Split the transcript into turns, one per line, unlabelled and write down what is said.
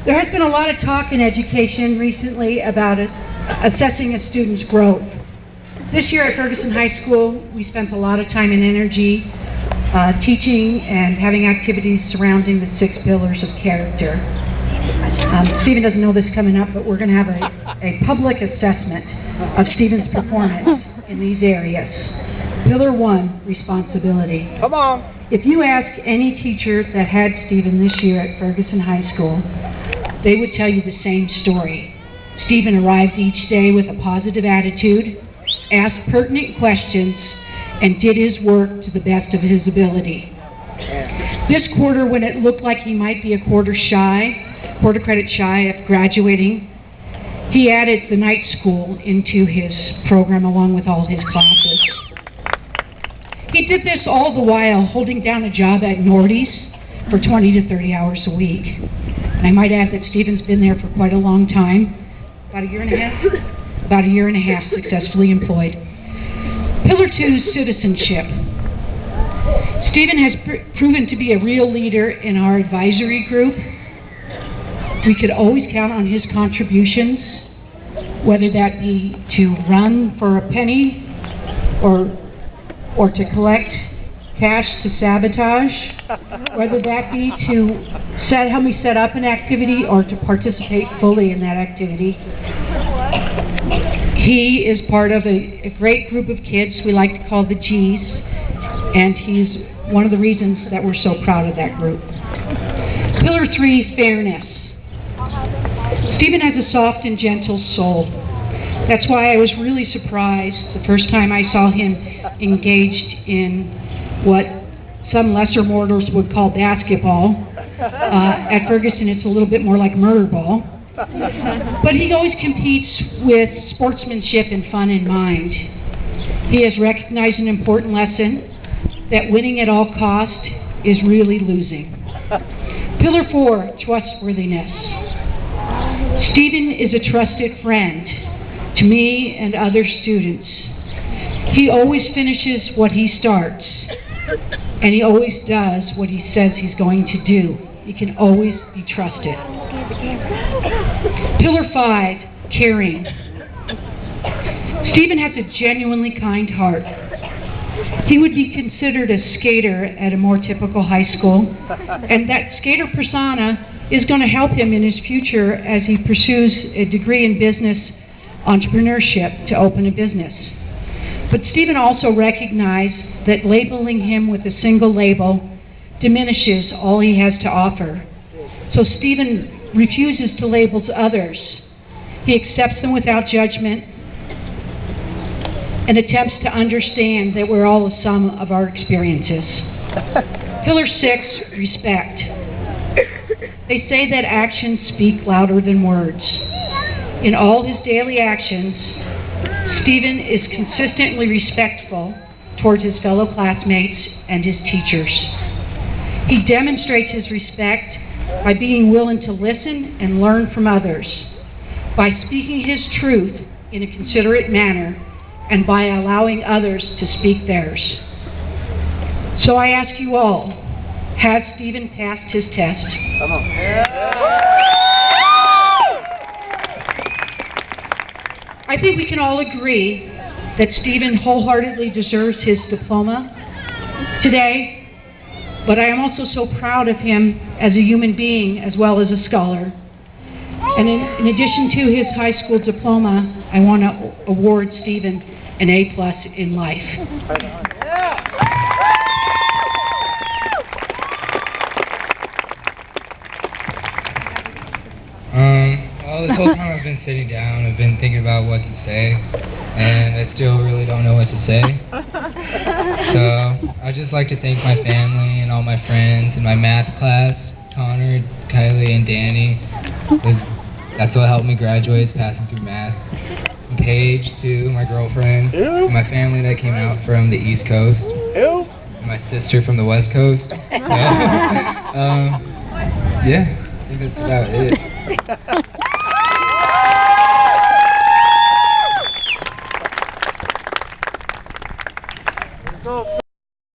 There has been a lot of talk in education recently about assessing a student's growth. This year at Ferguson High School, we spent a lot of time and energy teaching and having activities surrounding the 6 pillars of character. Stephen doesn't know this coming up, but we're going to have a public assessment of Stephen's performance in these areas. Pillar 1, responsibility.
Come on.
If you ask any teacher that had Stephen this year at Ferguson High School, they would tell you the same story. Stephen arrived each day with a positive attitude, asked pertinent questions, and did his work to the best of his ability. This quarter, when it looked like he might be a quarter credit shy of graduating, he added the night school into his program along with all his classes. He did this all the while holding down a job at Nordy's for 20 to 30 hours a week. And I might add that Stephen's been there for quite a long time, about a year and a half? About a year and a half successfully employed. Pillar 2, citizenship. Stephen has proven to be a real leader in our advisory group. We could always count on his contributions, whether that be to run for a penny or to collect cash to sabotage, whether that be to help me set up an activity or to participate fully in that activity. He is part of a great group of kids we like to call the G's, and he's one of the reasons that we're so proud of that group. Pillar 3, fairness. Stephen has a soft and gentle soul. That's why I was really surprised the first time I saw him engaged in what some lesser mortals would call basketball. At Ferguson, it's a little bit more like murder ball. But he always competes with sportsmanship and fun in mind. He has recognized an important lesson, that winning at all cost is really losing. Pillar 4, trustworthiness. Stephen is a trusted friend to me and other students. He always finishes what he starts, and he always does what he says he's going to do. He can always be trusted. Pillar 5, caring. Stephen has a genuinely kind heart. He would be considered a skater at a more typical high school, and that skater persona is going to help him in his future as he pursues a degree in business entrepreneurship to open a business. But Stephen also recognized that labeling him with a single label diminishes all he has to offer. So Stephen refuses to label others. He accepts them without judgment and attempts to understand that we're all a sum of our experiences. Pillar 6, respect. They say that actions speak louder than words. In all his daily actions, Stephen is consistently respectful towards his fellow classmates and his teachers. He demonstrates his respect by being willing to listen and learn from others, by speaking his truth in a considerate manner, and by allowing others to speak theirs. So I ask you all, has Stephen passed his test?
Come on.
I think we can all agree that Stephen wholeheartedly deserves his diploma today, but I am also so proud of him as a human being as well as a scholar. And in addition to his high school diploma, I want to award Stephen an A+ in life.
Well, this whole time I've been sitting down, I've been thinking about what to say, and I still really don't know what to say. So, I'd just like to thank my family and all my friends in my math class, Connor, Kylie, and Danny. That's what helped me graduate, is passing through math. And Paige, too, my girlfriend. And my family that came out from the East Coast. And my sister from the West Coast. So, yeah, I think that's about it.